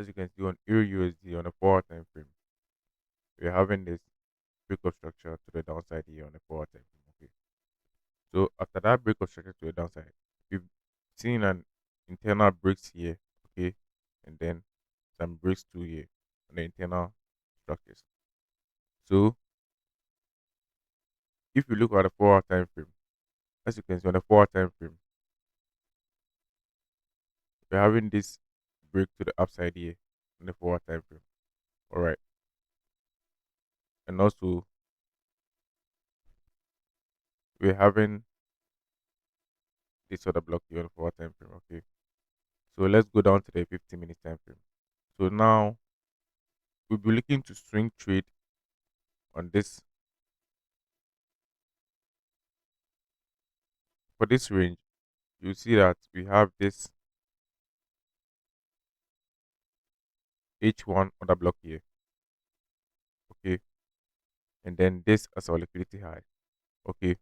As you can see on EURUSD on a 4 hour time frame, we're having this break of structure to the downside here on the 4 hour time frame. Okay. So after that break of structure to the downside, we've seen an internal breaks here, okay, and then some breaks too here on the internal structures. So if you look at the 4 hour time frame, as you can see on the 4 hour time frame, we're having this break to the upside here on the 4 hour time frame. All right, and also we're having this other block here on the 4 hour time frame. Okay, so let's go down to the 15 minute time frame. So now we'll be looking to swing trade on this for this range. You see that we have this H1 other block here, okay, and then this as our liquidity high, okay.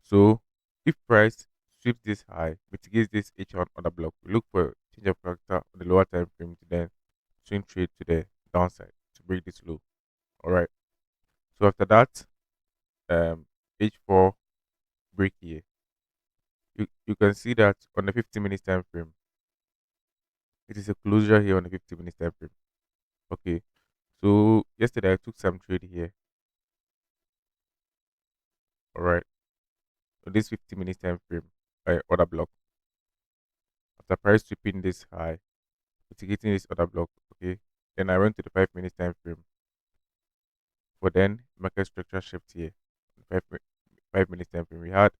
So if price sweeps this high, mitigates this H1 other block, we look for change of character on the lower time frame to then swing trade to the downside to break this low. All right. So after that, H4 break here. You can see that on the 15 minute time frame, it is a closure here on the 15 minute time frame. Okay. So yesterday I took some trade here. All right. So this 15 minute time frame, order block. After price sweeping this high, mitigating this other block. Okay. Then I went to the 5 minute time frame for then market structure shift here. 5 minute time frame, we had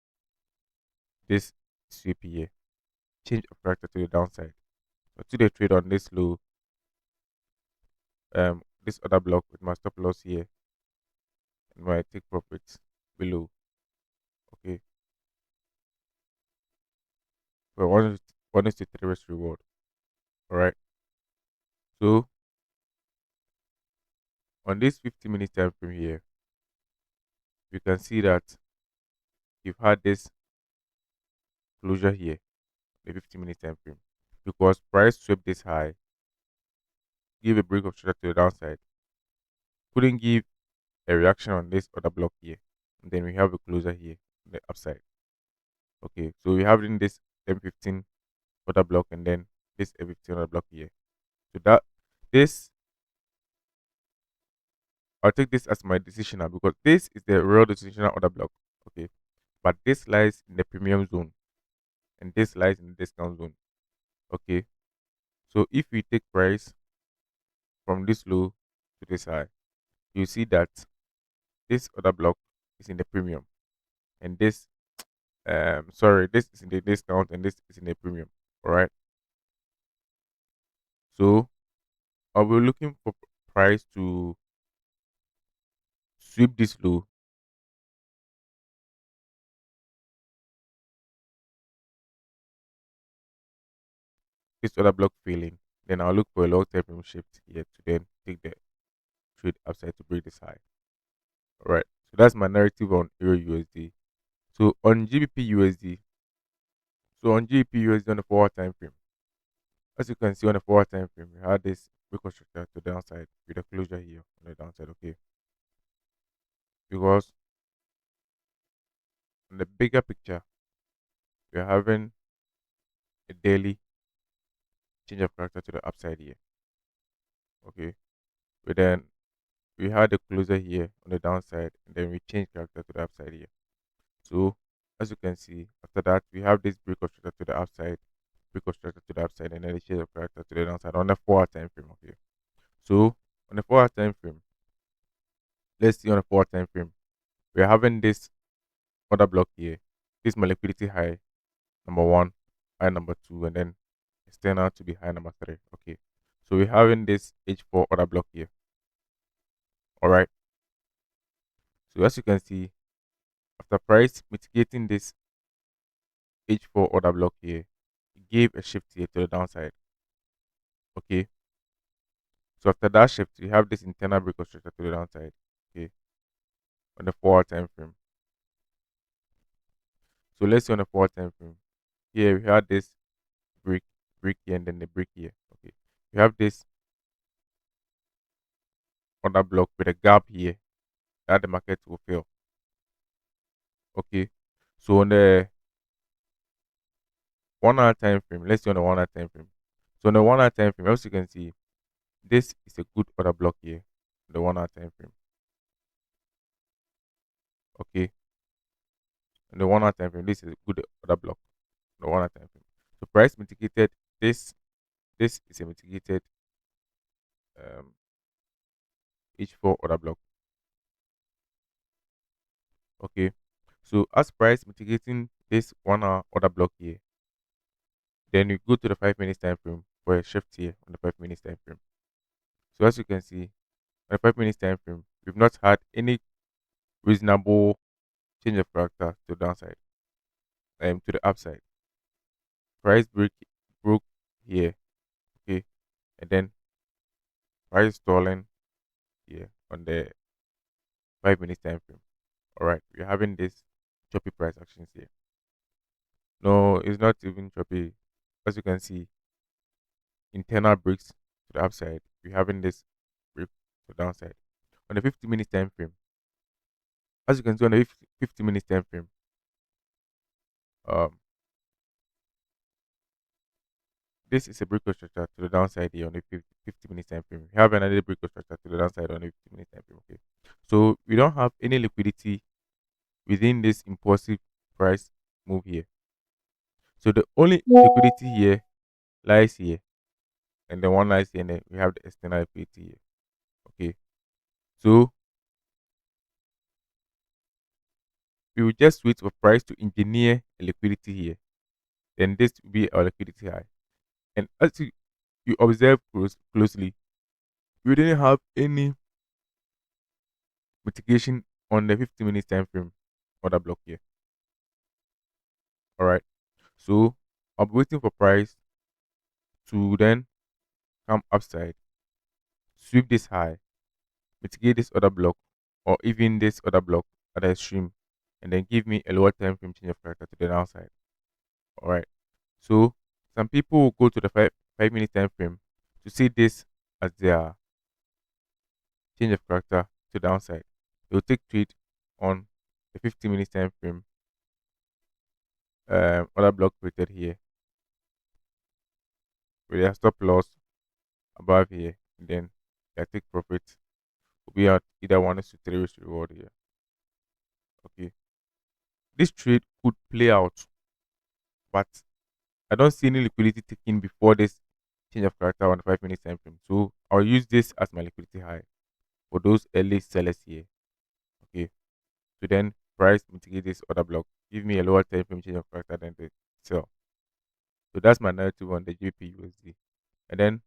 this sweep here, change of character to the downside. So today trade on this low, this other block with my stop loss here and my take profits below. Okay. For 1 is to 3 risk reward. All right. So on this 15 minute time frame here, you can see that you've had this closure here, the 15 minute time frame, because price swept this high, give a break of structure to the downside, couldn't give a reaction on this other block here, and then we have a closer here on the upside. Okay, so we have in this M15 other block and then this M15 other block here. So that this I'll take this as my decisional because this is the real decisional order block. Okay, but this lies in the premium zone and this lies in the discount zone. Okay, so if we take price from this low to this high, you see that this other block is in the premium and this this is in the discount and this is in the premium. All right, so I'll be looking for price to sweep this low. This other block failing, then I'll look for a long term shift here to then take the trade upside to break this high. All right, so that's my narrative on Euro USD. So on GBP USD, so on GBP USD on the 4 hour time frame, as you can see on the 4 hour time frame, we had this reconstructor to the downside with a closure here on the downside. Okay, because in the bigger picture, we're having a daily change of character to the upside here. Okay, but then we had a closer here on the downside, and then we changed character to the upside here. So as you can see, after that we have this break of structure to the upside, break of structure to the upside, and then the change of character to the downside on the 4 hour time frame. Okay, so on the 4 hour time frame, let's see on the 4 hour time frame, we are having this other block here. This is my liquidity high number one, high number two, and then external to be high number three. Okay, so we're having this H4 other block here. All right, so as you can see, after price mitigating this H4 order block here, it gave a shift here to the downside. Okay, so after that shift, we have this internal break of structure to the downside. Okay, on the 4 hour time frame. So let's see on the 4 hour time frame. Here we had this break, break here, and then the break here. Okay, we have this order block with a gap here that the market will fill. Okay. So on the 1 hour time frame, let's see on the 1 hour time frame. So on the 1 hour time frame, as you can see, this is a good order block here. The 1 hour time frame. Okay. On the 1 hour time frame, this is a good order block. The 1 hour time frame. So price mitigated this. This is a mitigated um, H4 order block. Okay. So as price mitigating this 1 hour order block here, then you go to the 5 minutes time frame for a shift here on the 5 minutes time frame. So as you can see, on the 5 minutes time frame, we've not had any reasonable change of character to the downside, to the upside. Price broke here, okay, and then price stalling here on the 5 minutes time frame. All right, we're having this choppy price actions here. No, it's not even choppy. As you can see, internal breaks to the upside. We're having this break to the downside. On the 50 minutes time frame, as you can see on the 50 minutes time frame, um, this is a break of structure to the downside here on the 50 minutes time frame. We have another break of structure to the downside on the 50 minutes time frame. Okay, so we don't have any liquidity within this impulsive price move here. So the only liquidity here lies here, and the one lies here, and then we have the external liquidity here. Okay, so we will just wait for price to engineer a liquidity here. Then this will be our liquidity high. And as you observe closely, we didn't have any mitigation on the 50 minutes time frame order block here. All right. So I'm waiting for price to then come upside, sweep this high, mitigate this other block, or even this other block at the extreme, and then give me a lower time frame change of character to the downside. All right. So some people will go to the 5 minute time frame to see this as their change of character to downside. They will take trade on the 50 minutes time frame other block created here with their stop loss above here, and then their take profit will be at either 1 to 3 risk reward here. Okay, this trade could play out, but I don't see any liquidity taking before this change of character on the 5 minutes time frame. So I'll use this as my liquidity high for those early sellers here. Okay, so then price mitigate this other block, give me a lower time frame change of character than the sell. So that's my narrative on the JPUSD. And then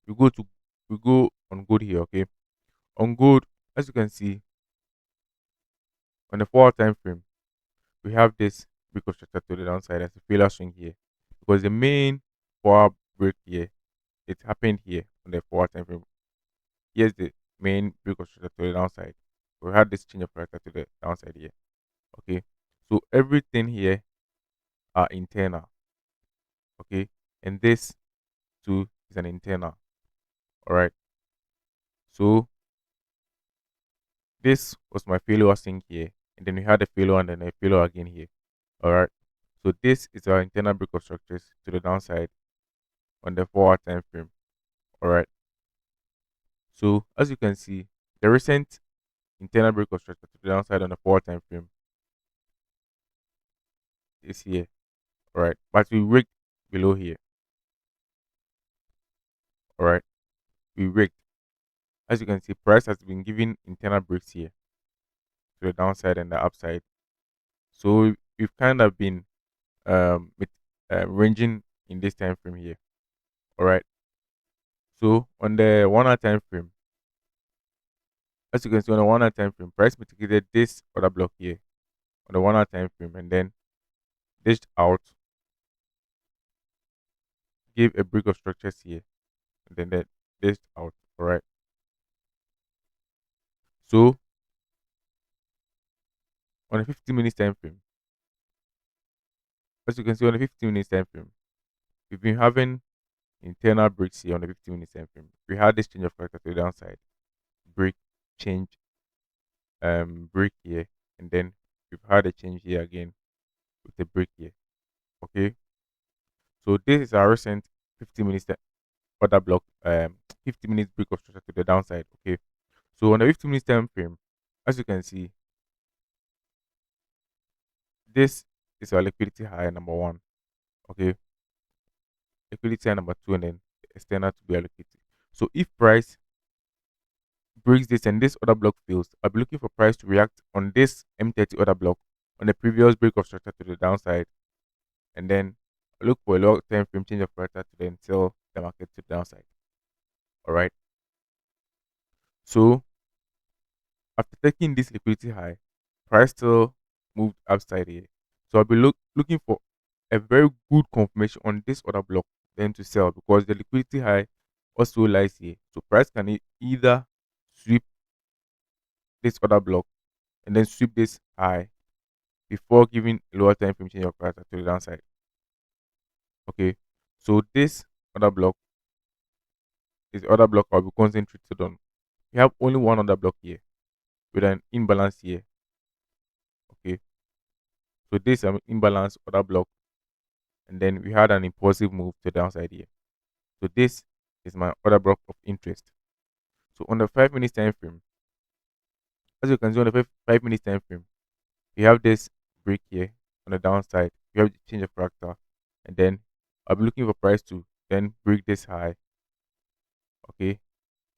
we go to we go on gold here. Okay, on gold, as you can see on the 4 hour time frame, we have this break of structure to the downside as a failure swing here, because the main 4 hour break here, it happened here on the 4 hour time frame. Here's the main break of structure to the downside. We had this change of character to the downside here. Okay, so everything here are internal. Okay, and this too is an internal. All right, so this was my failure swing here, and then we had a failure and then a failure again here. All right, so this is our internal break of structures to the downside on the 4 hour time frame. All right, so as you can see, the recent internal break of structure to the downside on the 4 hour time frame is here. All right, but we rigged below here. All right, we rigged. As you can see, price has been giving internal breaks here to the downside and the upside. So we've kind of been with, ranging in this time frame here. All right. So on the 1 hour time frame, as you can see on the 1 hour time frame, price mitigated this other block here on the 1 hour time frame, and then dished out, gave a break of structures here, and then that dished out. All right. So on the 50 minutes time frame, as you can see on the 50 minutes time frame, we've been having internal breaks here on the 50 minutes time frame. We had this change of character to the downside, break, change, break here, and then we've had a change here again with a break here. Okay, so this is our recent 50 minutes order block, 50 minutes break of structure to the downside. Okay, so on the 50 minutes time frame, as you can see, this is our liquidity high number one. Okay, liquidity high number two, and then external to be our liquidity. So if price breaks this and this order block fails, I'll be looking for price to react on this M30 order block on the previous break of structure to the downside, and then look for a long term frame change of character to then sell the market to the downside. All right. So after taking this liquidity high, price still moved upside here. So I'll be looking for a very good confirmation on this order block then to sell, because the liquidity high also lies here. So price can either sweep this order block and then sweep this high before giving a lower time frame change of character to the downside. Okay. So this order block is the order block I'll be concentrated on. We have only one order block here with an imbalance here. Okay. So this is an imbalance order block, and then we had an impulsive move to the downside here. So this is my order block of interest. So on the 5 minutes time frame, as you can see on the 5 minutes time frame, we have this break here on the downside. We have the change of character, and then I'll be looking for price to then break this high. Okay,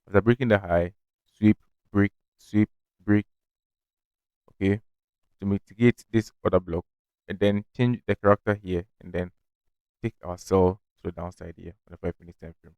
after breaking the high, sweep, sweep, break. Okay, to mitigate this order block, and then change the character here, and then take our sell to the downside here on the 5 minutes time frame.